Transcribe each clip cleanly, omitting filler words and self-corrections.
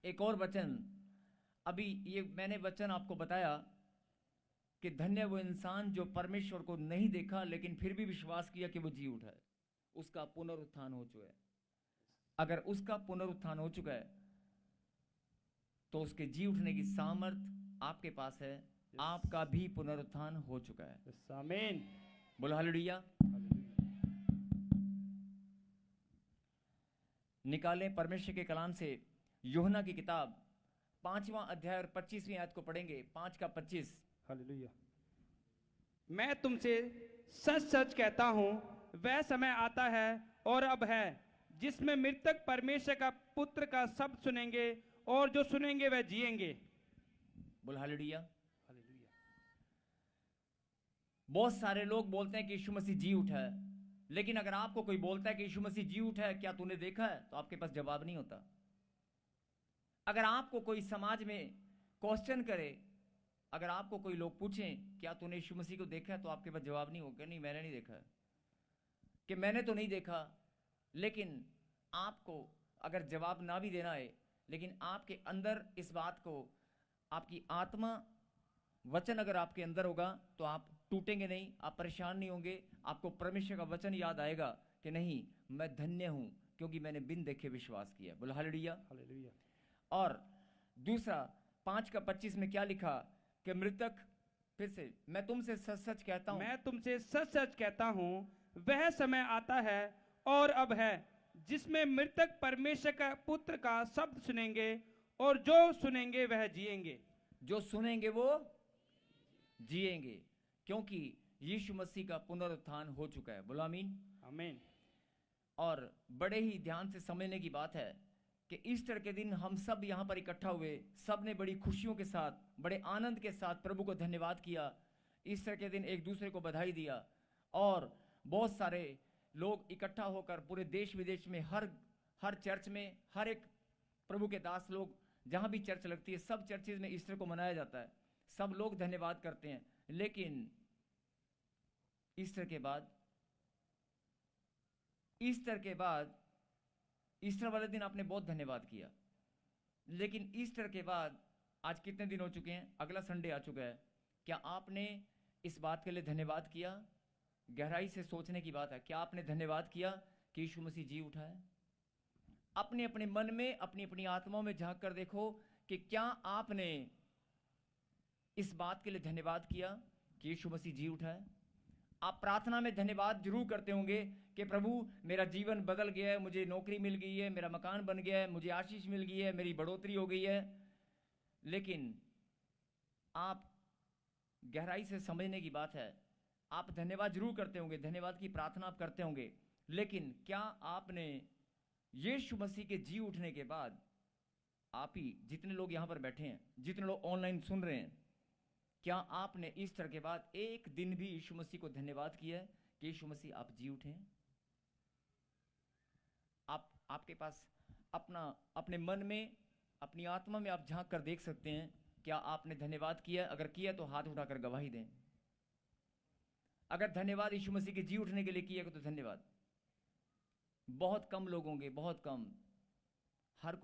एक और वचन, अभी ये मैंने वचन आपको बताया कि धन्य वो इंसान जो परमेश्वर को नहीं देखा लेकिन फिर भी विश्वास किया कि वो जी उठा है, उसका पुनरुत्थान हो चुका है। अगर उसका पुनरुत्थान हो चुका है तो उसके जी उठने की सामर्थ आपके पास है। आपका भी पुनरुत्थान हो चुका है। आमीन। बोलो हालेलुया। निकालें परमेश्वर के कलाम से यूहन्ना की किताब 5वां अध्याय और 25वीं आयत को पढ़ेंगे। 5 का 25। हालेलुया। मैं तुमसे सच सच कहता हूं, वह समय आता है और अब है जिसमें मृतक परमेश्वर का पुत्र का शब्द सुनेंगे, और जो सुनेंगे वह जिएंगे। बोलो हालेलुया। हालेलुया। बहुत सारे लोग बोलते हैं कि यीशु मसीह जी उठा है, लेकिन अगर आपको कोई बोलता है कि यीशु मसीह जी उठा है, क्या तूने देखा है, तो आपके पास जवाब नहीं होता। अगर आपको कोई समाज में क्वेश्चन करे, अगर आपको कोई लोग पूछें क्या तूने यीशु मसीह को देखा है, तो आपके पास जवाब नहीं होगा, नहीं मैंने नहीं देखा है, कि मैंने तो नहीं देखा। लेकिन आपको अगर जवाब ना भी देना है, लेकिन आपके अंदर इस बात को, आपकी आत्मा वचन अगर आपके अंदर होगा तो आप टूटेंगे नहीं, आप परेशान नहीं होंगे। आपको परमेश्वर का वचन याद आएगा कि नहीं, मैं धन्य हूं क्योंकि मैंने बिन देखे विश्वास किया। बोलो हालेलुया। हालेलुया। और दूसरा 5 का 25 में क्या लिखा कि मृतक, फिर से, मैं तुमसे सच सच कहता हूं, मैं तुमसे सच सच कहता हूं, वह समय आता है और अब है जिसमें मृतक परमेश्वर का पुत्र का शब्द सुनेंगे, और जो सुनेंगे वह जिएंगे। जो सुनेंगे वो जिएंगे, क्योंकि यीशु मसीह का पुनरुत्थान हो चुका है। बोलो आमीन। आमीन। और बड़े ही ध्यान से समझने की बात है कि ईस्टर के दिन हम सब यहाँ पर इकट्ठा हुए, सब ने बड़ी खुशियों के साथ, बड़े आनंद के साथ प्रभु को धन्यवाद किया। ईस्टर के दिन एक दूसरे को बधाई दिया, और बहुत सारे लोग इकट्ठा होकर पूरे देश विदेश में, हर चर्च में, हर एक प्रभु के दास लोग, जहाँ भी चर्च लगती है, सब चर्चेज में ईस्टर को मनाया जाता है, सब लोग धन्यवाद करते हैं। लेकिन ईस्टर के बाद, ईस्टर वाले दिन आपने बहुत धन्यवाद किया, लेकिन ईस्टर के बाद आज कितने दिन हो चुके हैं, अगला संडे आ चुका है। क्या आपने इस बात के लिए धन्यवाद किया? गहराई से सोचने की बात है, क्या आपने धन्यवाद किया कि यीशु मसीह जी उठा है? अपने अपने मन में, अपनी अपनी आत्माओं में झांक कर देखो कि क्या आपने इस बात के लिए धन्यवाद किया कि यीशु मसीह जी उठा है? आप प्रार्थना में धन्यवाद जरूर करते होंगे कि प्रभु मेरा जीवन बदल गया है, मुझे नौकरी मिल गई है, मेरा मकान बन गया है, मुझे आशीष मिल गई है, मेरी बढ़ोतरी हो गई है। लेकिन आप, गहराई से समझने की बात है, आप धन्यवाद जरूर करते होंगे, धन्यवाद की प्रार्थना आप करते होंगे, लेकिन क्या आपने यीशु मसीह के जी उठने के बाद, आप ही जितने लोग यहां पर बैठे हैं, जितने लोग ऑनलाइन सुन रहे हैं, क्या आपने ईस्टर के बाद एक दिन भी यीशु मसीह को धन्यवाद किया है कि यीशु मसीह आप जी उठे हैं? आपके पास अपने मन में, अपनी आत्मा में आप झांक कर देख सकते हैं, क्या आपने धन्यवाद किया? अगर किया तो हाथ उठाकर गवाही दें। अगर धन्यवाद यीशु मसीह के जी उठने के लिए किया तो धन्यवाद। बहुत कम लोग होंगे, बहुत कम, हर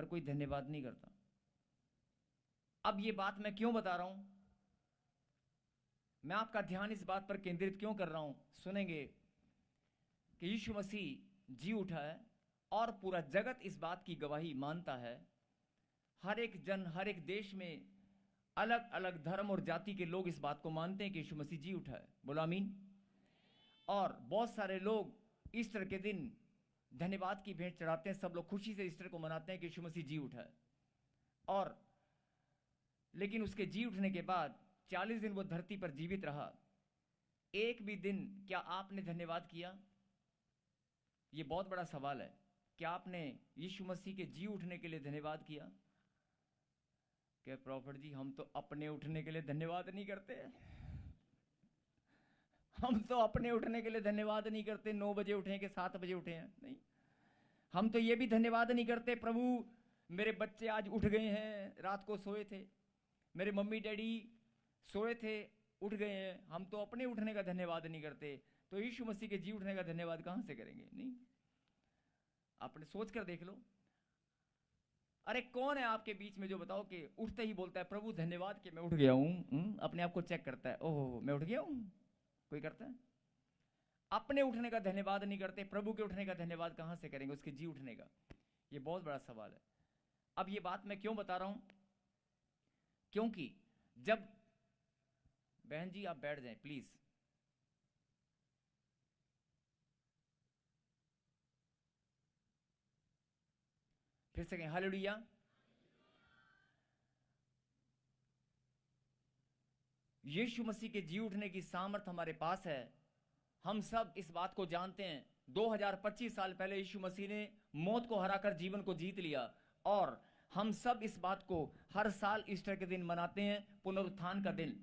कोई धन्यवाद नहीं करता। अब ये बात मैं क्यों बता रहा हूं, मैं आपका ध्यान इस बात पर केंद्रित क्यों कर रहा हूं? सुनेंगे कि यीशु मसीह जी उठा है और पूरा जगत इस बात की गवाही मानता है। हर एक जन, हर एक देश में अलग अलग धर्म और जाति के लोग इस बात को मानते हैं कि यीशु मसीह जी उठा है। बोलो आमीन। और बहुत सारे लोग ईस्टर के दिन धन्यवाद की भेंट चढ़ाते हैं, सब लोग खुशी से ईस्टर को मनाते हैं कि यीशु मसीह जी उठा है। और लेकिन उसके जी उठने के बाद 40 दिन वो धरती पर जीवित रहा, एक भी दिन क्या आपने धन्यवाद किया? ये बहुत बड़ा सवाल है। क्या आपने यीशु मसीह के जी उठने के लिए धन्यवाद किया? क्या प्रॉफिट जी, हम तो अपने उठने के लिए धन्यवाद नहीं करते, हम तो अपने उठने के लिए धन्यवाद नहीं करते, 9 बजे उठे कि 7 बजे उठे हैं, नहीं। हम तो ये भी धन्यवाद नहीं करते, प्रभु मेरे बच्चे आज उठ गए हैं, रात को सोए थे, मेरे मम्मी डैडी सोए थे, उठ गए हैं। हम तो अपने उठने का धन्यवाद नहीं करते, तो यीशु मसीह के जी उठने का धन्यवाद कहां से करेंगे? नहीं। आपने सोच कर देख लो, अरे कौन है आपके बीच में जो बताओ कि उठते ही बोलता है प्रभु धन्यवाद कि मैं उठ गया हूं, अपने आप को चेक करता है, ओहो मैं उठ गया हूं? कोई करता है? अपने उठने का धन्यवाद नहीं करते, प्रभु के उठने का धन्यवाद कहां से करेंगे, उसके जी उठने का? ये बहुत बड़ा सवाल है। अब ये बात मैं क्यों बता रहा हूं? क्योंकि जब, बहन जी आप बैठ जाएं प्लीज, फिर से कहें हालेलुया। यीशु मसीह के जी उठने की सामर्थ हमारे पास है। हम सब इस बात को जानते हैं। 2025 साल पहले यीशु मसीह ने मौत को हराकर जीवन को जीत लिया, और हम सब इस बात को हर साल ईस्टर के दिन मनाते हैं, पुनरुत्थान का दिन,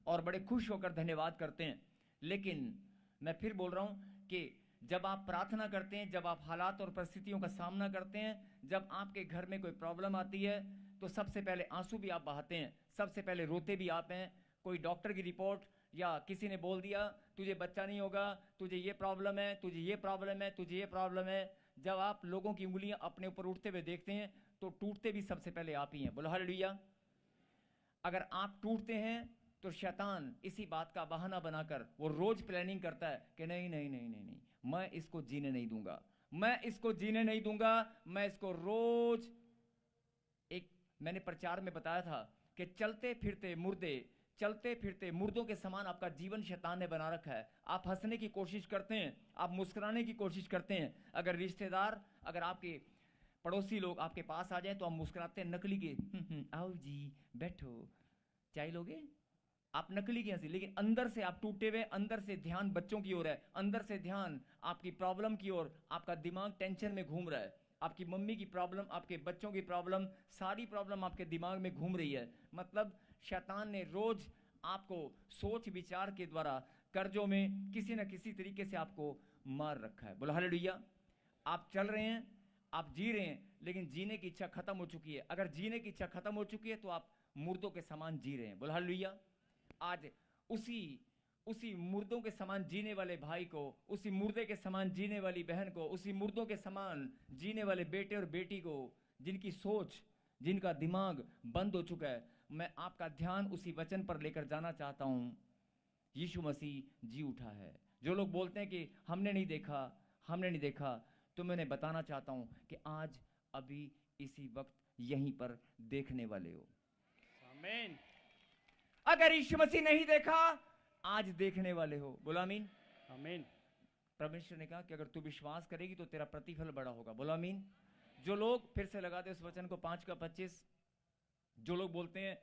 और बड़े खुश होकर धन्यवाद करते हैं। लेकिन मैं फिर बोल रहा हूं कि जब आप प्रार्थना करते हैं, जब आप हालात और परिस्थितियों का सामना करते हैं, जब आपके घर में कोई प्रॉब्लम आती है, तो सबसे पहले आंसू भी आप बहाते हैं, सबसे पहले रोते भी आप हैं। कोई डॉक्टर की रिपोर्ट या किसी ने बोल दिया तुझे बच्चा नहीं होगा, तुझे ये प्रॉब्लम है, तुझे ये प्रॉब्लम है, तुझे ये प्रॉब्लम है, जब आप लोगों की उंगलियां अपने ऊपर उठते हुए देखते हैं तो टूटते भी सबसे पहले आप ही हैं। बोलो हालेलुया। अगर आप टूटते हैं तो शैतान इसी बात का बहाना बनाकर वो रोज प्लानिंग करता है कि नहीं नहीं नहीं नहीं नहीं, मैं इसको जीने नहीं दूंगा, मैं इसको जीने नहीं दूंगा, मैं इसको रोज। एक मैंने प्रचार में बताया था कि चलते फिरते मुर्दे, चलते फिरते मुर्दों के समान आपका जीवन शैतान ने बना रखा है। आप हंसने की कोशिश करते हैं, आप मुस्कुराने की कोशिश करते हैं। अगर रिश्तेदार, अगर आपके पड़ोसी लोग आपके पास आ जाए तो आप मुस्कुराते हैं नकली के, आओ जी बैठो, चाय लोगे, आप नकली की हंसी, लेकिन अंदर से आप टूटे हुए, अंदर से ध्यान बच्चों की ओर है, अंदर से ध्यान आपकी प्रॉब्लम की ओर, आपका दिमाग टेंशन में घूम रहा है, आपकी मम्मी की प्रॉब्लम, आपके बच्चों की प्रॉब्लम, सारी प्रॉब्लम आपके दिमाग में घूम रही है। मतलब शैतान ने रोज आपको सोच विचार के द्वारा कर्जों में किसी न किसी तरीके से आपको मार रखा है। बोलो हालेलुया। आप चल रहे हैं, आप जी रहे हैं, लेकिन जीने की इच्छा खत्म हो चुकी है। अगर जीने की इच्छा खत्म हो चुकी है तो आप मुर्दों के समान जी रहे हैं। बोलो हालेलुया। आज उसी मुर्दों के समान जीने वाले भाई को, उसी मुर्दे के समान जीने वाली बहन को, उसी मुर्दों के समान जीने वाले बेटे और बेटी को, जिनकी सोच, जिनका दिमाग बंद हो चुका है, मैं आपका ध्यान उसी वचन पर लेकर जाना चाहता हूं। यीशु मसीह जी उठा है। जो लोग बोलते हैं कि हमने नहीं देखा, हमने नहीं देखा, तो मैं उन्हें बताना चाहता हूं कि आज अभी इसी वक्त यहीं पर देखने वाले हो। आमीन। अगर यीशु मसीह नहीं देखा, आज देखने वाले हो। बोलो आमीन। आमीन। परमेश्वर ने कहा कि अगर तू विश्वास करेगी तो तेरा प्रतिफल बड़ा होगा। बोलो आमीन। जो लोग, फिर से लगा दे उस वचन को, 5 का 25, जो लोग बोलते हैं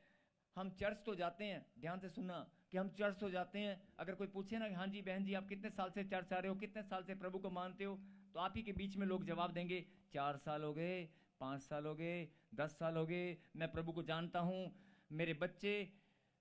हम चर्च तो जाते हैं, ध्यान से सुनना, कि हम चर्च तो जाते हैं, अगर कोई पूछे ना कि हाँ जी बहन जी आप कितने साल से चर्च आ रहे हो, कितने साल से प्रभु को मानते हो, तो आप ही के बीच में लोग जवाब देंगे 4 साल हो गए, 5 साल हो गए, 10 साल हो गए, मैं प्रभु को जानता हूँ, मेरे बच्चे,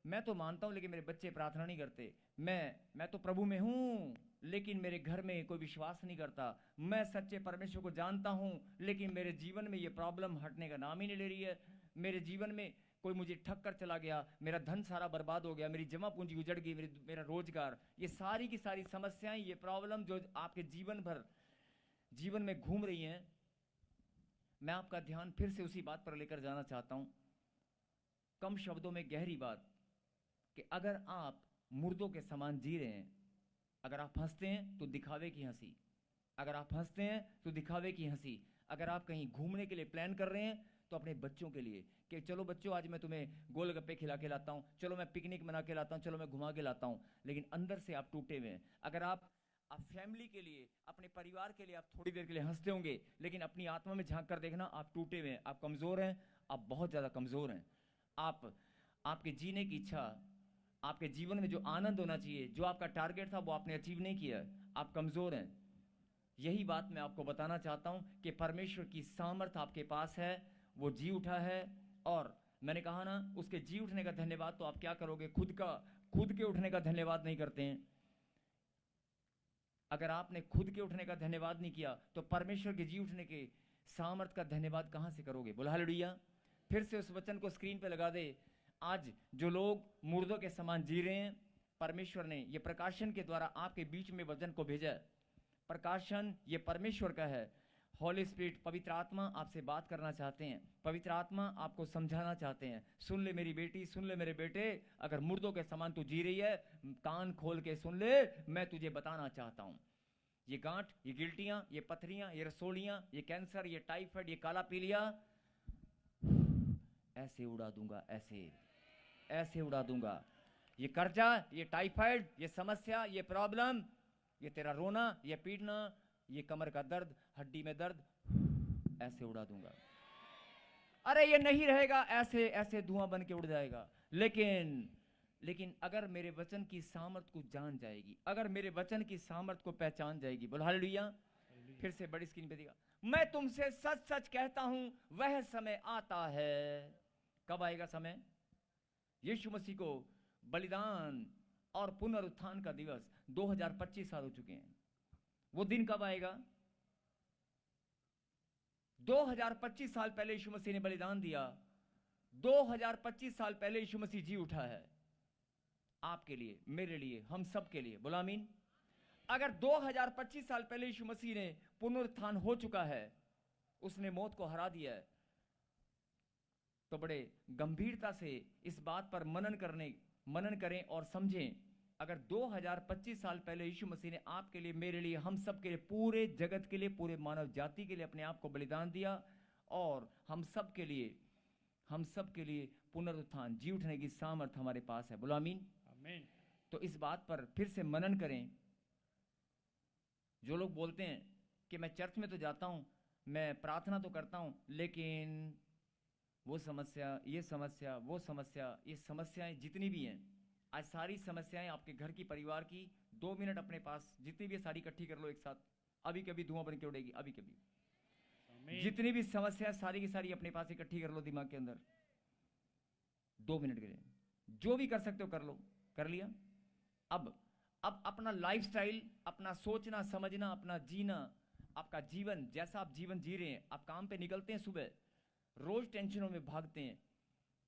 मैं तो मानता हूँ लेकिन मेरे बच्चे प्रार्थना नहीं करते, मैं तो प्रभु में हूँ लेकिन मेरे घर में कोई विश्वास नहीं करता, मैं सच्चे परमेश्वर को जानता हूँ लेकिन मेरे जीवन में ये प्रॉब्लम हटने का नाम ही नहीं ले रही है, मेरे जीवन में कोई मुझे ठग कर चला गया, मेरा धन सारा बर्बाद हो गया, मेरी जमा पूंजी उजड़ गई, मेरा रोजगार, ये सारी की सारी समस्याएं, ये प्रॉब्लम जो आपके जीवन में घूम रही हैं, मैं आपका ध्यान फिर से उसी बात पर लेकर जाना चाहता हूं। कम शब्दों में गहरी बात, कि अगर आप मुर्दों के समान जी रहे हैं, अगर आप हंसते हैं तो दिखावे की हंसी, अगर आप हंसते हैं तो दिखावे की हंसी, अगर आप कहीं घूमने के लिए प्लान कर रहे हैं तो अपने बच्चों के लिए कि चलो बच्चों आज मैं तुम्हें गोलगप्पे खिला के लाता हूं, चलो मैं पिकनिक मना के लाता हूं, चलो मैं घुमा के लाता हूं, लेकिन अंदर से आप टूटे हुए हैं। अगर आप फैमिली के लिए, अपने परिवार के लिए आप थोड़ी देर के लिए हंसते होंगे, लेकिन अपनी आत्मा में झांक कर देखना आप टूटे हुए हैं, आप कमजोर हैं, आप बहुत ज्यादा कमजोर हैं। आपके जीने की इच्छा, आपके जीवन में जो आनंद होना चाहिए, जो आपका टारगेट था वो आपने अचीव नहीं किया, आप कमजोर हैं। यही बात मैं आपको बताना चाहता हूं कि परमेश्वर की सामर्थ आपके पास है, वो जी उठा है, और मैंने कहा ना उसके जी उठने का धन्यवाद तो आप क्या करोगे, खुद के उठने का धन्यवाद नहीं करते हैं। अगर आपने खुद के उठने का धन्यवाद नहीं किया तो परमेश्वर के जी उठने के सामर्थ का धन्यवाद कहां से करोगे। बोला हालेलुया। फिर से उस वचन को स्क्रीन पे लगा दे। आज जो लोग मुर्दों के समान जी रहे हैं, परमेश्वर ने ये प्रकाशन के द्वारा आपके बीच में वचन को भेजा है। प्रकाशन ये परमेश्वर का है, हॉली स्पिरिट, पवित्र आत्मा आपसे बात करना चाहते हैं, पवित्र आत्मा आपको समझाना चाहते हैं। सुन ले मेरी बेटी, सुन ले मेरे बेटे, अगर मुर्दों के समान तू जी रही है, कान खोल के सुन ले, मैं तुझे बताना चाहता हूं। ये गांठ, ये गिल्टियां, ये पथरियां, ये रसोलियां, ये कैंसर, ये टाइफाइड, ये काला पीलिया, ऐसे उड़ा दूंगा, ऐसे ऐसे उड़ा दूंगा। ये कर्जा, ये टाइफाइड, ये समस्या, ये प्रॉब्लम, ये तेरा रोना, ये पीटना, ये कमर का दर्द, हड्डी में दर्द, ऐसे उड़ा दूंगा। अरे ये नहीं रहेगा, ऐसे ऐसे धुआं बन के उड़ जाएगा। लेकिन अगर मेरे वचन की सामर्थ को जान जाएगी, अगर मेरे वचन की सामर्थ को पहचान जाएगी, बोल हालेलुया। फिर से बड़ी स्क्रीन पे दिखा, मैं तुमसे सच सच कहता हूं, वह समय आता है। कब आएगा समय? यीशु मसीह को बलिदान और पुनरुत्थान का दिवस 2025 साल हो चुके हैं। वो दिन कब आएगा? 2025 साल पहले यीशु मसीह ने बलिदान दिया। 2025 साल पहले यीशु मसीह जी उठा है, आपके लिए, मेरे लिए, हम सब के लिए। बोला आमीन। अगर 2025 साल पहले यीशु मसीह ने पुनरुत्थान हो चुका है, उसने मौत को हरा दिया है, तो बड़े गंभीरता से इस बात पर मनन करें और समझें। अगर 2025 साल पहले यीशु मसीह ने आपके लिए, मेरे लिए, हम सब के लिए, पूरे जगत के लिए, पूरे मानव जाति के लिए अपने आप को बलिदान दिया, और हम सब के लिए पुनरुत्थान, जी उठने की सामर्थ हमारे पास है। बोलो आमीन। आमीन। तो इस बात पर फिर से मनन करें। जो लोग बोलते हैं कि मैं चर्च में तो जाता हूं, मैं प्रार्थना तो करता हूं, लेकिन वो समस्या, ये समस्या, वो समस्या, ये समस्याएं जितनी भी हैं, आज सारी समस्याएं आपके घर की, परिवार की, 2 मिनट अपने पास जितनी भी सारी इकट्ठी कर लो एक साथ, अभी कभी धुआं बन के उड़ेगी, अभी कभी। जितनी भी समस्याएं सारी की सारी अपने पास इकट्ठी कर लो दिमाग के अंदर, 2 मिनट के लिए, जो भी कर सकते हो कर लो। कर लिया? अब अपना लाइफस्टाइल, अपना सोचना समझना, अपना जीना, आपका जीवन, जैसा आप जीवन जी रहे हैं, आप काम पे निकलते हैं सुबह, रोज टेंशनों में भागते हैं,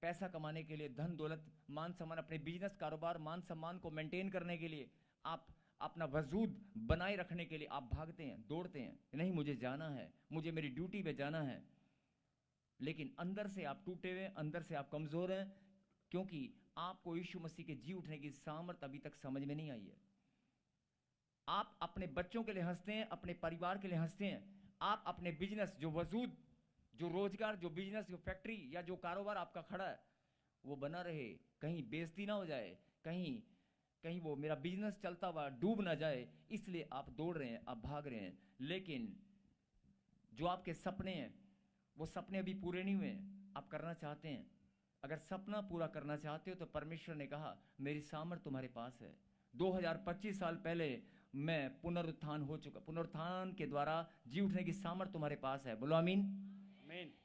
पैसा कमाने के लिए, धन दौलत, मान सम्मान, अपने बिजनेस कारोबार, मान सम्मान को मेंटेन करने के लिए, आप अपना वजूद बनाए रखने के लिए आप भागते हैं, दौड़ते हैं, नहीं मुझे जाना है, मुझे मेरी ड्यूटी पे जाना है। लेकिन अंदर से आप टूटे हुए, अंदर से आप कमजोर हैं, क्योंकि आपको यीशु मसीह के जी उठने की सामर्थ अभी तक समझ में नहीं आई है। आप अपने बच्चों के लिए हंसते हैं, अपने परिवार के लिए हंसते हैं, आप अपने बिजनेस, जो वजूद, जो रोजगार, जो बिजनेस, जो फैक्ट्री या जो कारोबार आपका खड़ा है, वो बना रहे, कहीं बेइज्जती ना हो जाए, कहीं वो मेरा बिजनेस चलता हुआ डूब ना जाए, इसलिए आप दौड़ रहे हैं, आप भाग रहे हैं। लेकिन जो आपके सपने हैं, वो सपने अभी पूरे नहीं हुए हैं, आप करना चाहते हैं। अगर सपना पूरा करना चाहते हो तो परमेश्वर ने कहा, मेरी सामर्थ तुम्हारे पास है। 2025 साल पहले मैं पुनरुत्थान के द्वारा जी उठने की सामर्थ तुम्हारे पास है। बोलो आमीन।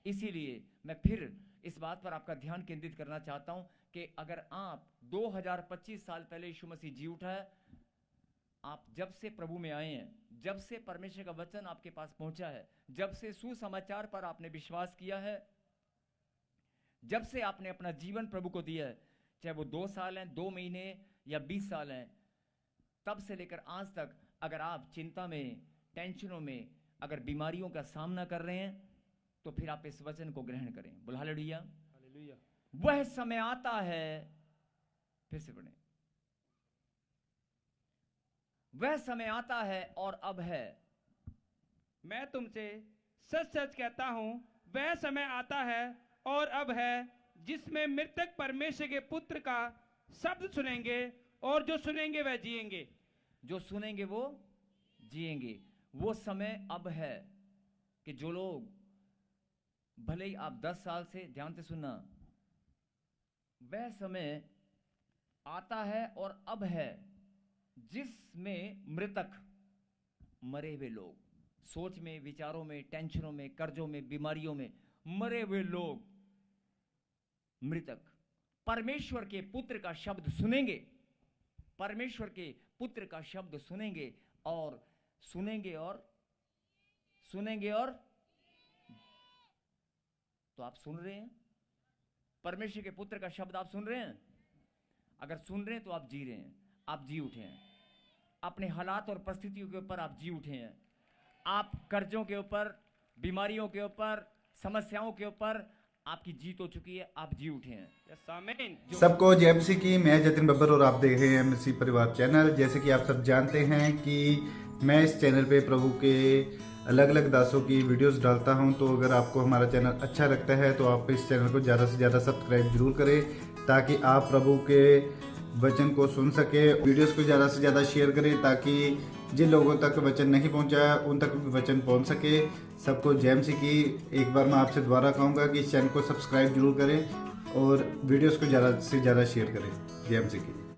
इसीलिए मैं फिर इस बात पर आपका ध्यान केंद्रित करना चाहता हूं कि अगर आप 2025 साल पहले यीशु मसीह जी उठा है, आप जब से प्रभु में आए हैं, जब से परमेश्वर का वचन आपके पास पहुंचा है, जब से सुसमाचार पर आपने विश्वास किया है, जब से आपने अपना जीवन प्रभु को दिया है, चाहे वो 2 साल हैं, 2 महीने या 20 साल हैं, तब से लेकर आज तक अगर आप चिंता में, टेंशनों में, अगर बीमारियों का सामना कर रहे हैं, तो फिर आप इस वचन को ग्रहण करें। बोल हालेलुया। हालेलुया। वह समय आता है, फिर से पढ़ें, वह समय आता है और अब है। मैं तुमसे सच सच कहता हूं, वह समय आता है और अब है, जिसमें मृतक परमेश्वर के पुत्र का शब्द सुनेंगे, और जो सुनेंगे वह जिएंगे। जो सुनेंगे वो जिएंगे। वो समय अब है कि जो लोग, भले ही आप 10 साल से, ध्यान से सुनना, वह समय आता है और अब है जिसमें मृतक, मरे हुए लोग, सोच में, विचारों में, टेंशनों में, कर्जों में, बीमारियों में मरे हुए लोग, मृतक परमेश्वर के पुत्र का शब्द सुनेंगे, परमेश्वर के पुत्र का शब्द सुनेंगे और सुनेंगे और सुनेंगे। और तो आप सुन रहे हैं, परमेश्वर के पुत्र का शब्द आप सुन रहे हैं। अगर सुन रहे हैं तो आप जी रहे हैं, आप जी उठे हैं, अपने हालात और परिस्थितियों के ऊपर आप जी उठे हैं, आप कर्जों के ऊपर, बीमारियों के ऊपर, समस्याओं के ऊपर आपकी जीत हो चुकी है, आप जी उठे हैं। यस आमीन। सबको जय मसीह की। मैं जतिन बब्बर और आप देख रहे हैं मसीह परिवार चैनल। जैसे कि आप सब जानते हैं कि मैं इस चैनल पे प्रभु के अलग अलग दासों की वीडियोस डालता हूं, तो अगर आपको हमारा चैनल अच्छा लगता है तो आप इस चैनल को ज़्यादा से ज़्यादा सब्सक्राइब जरूर करें, ताकि आप प्रभु के वचन को सुन सके। वीडियोस को ज़्यादा से ज़्यादा शेयर करें, ताकि जिन लोगों तक वचन नहीं पहुंचा उन तक भी वचन पहुंच सके। सबको जय मसीह की। एक बार मैं आपसे दोबारा कहूँगा कि इस चैनल को सब्सक्राइब जरूर करें और वीडियोस को ज़्यादा से ज़्यादा शेयर करें। जय मसीह की।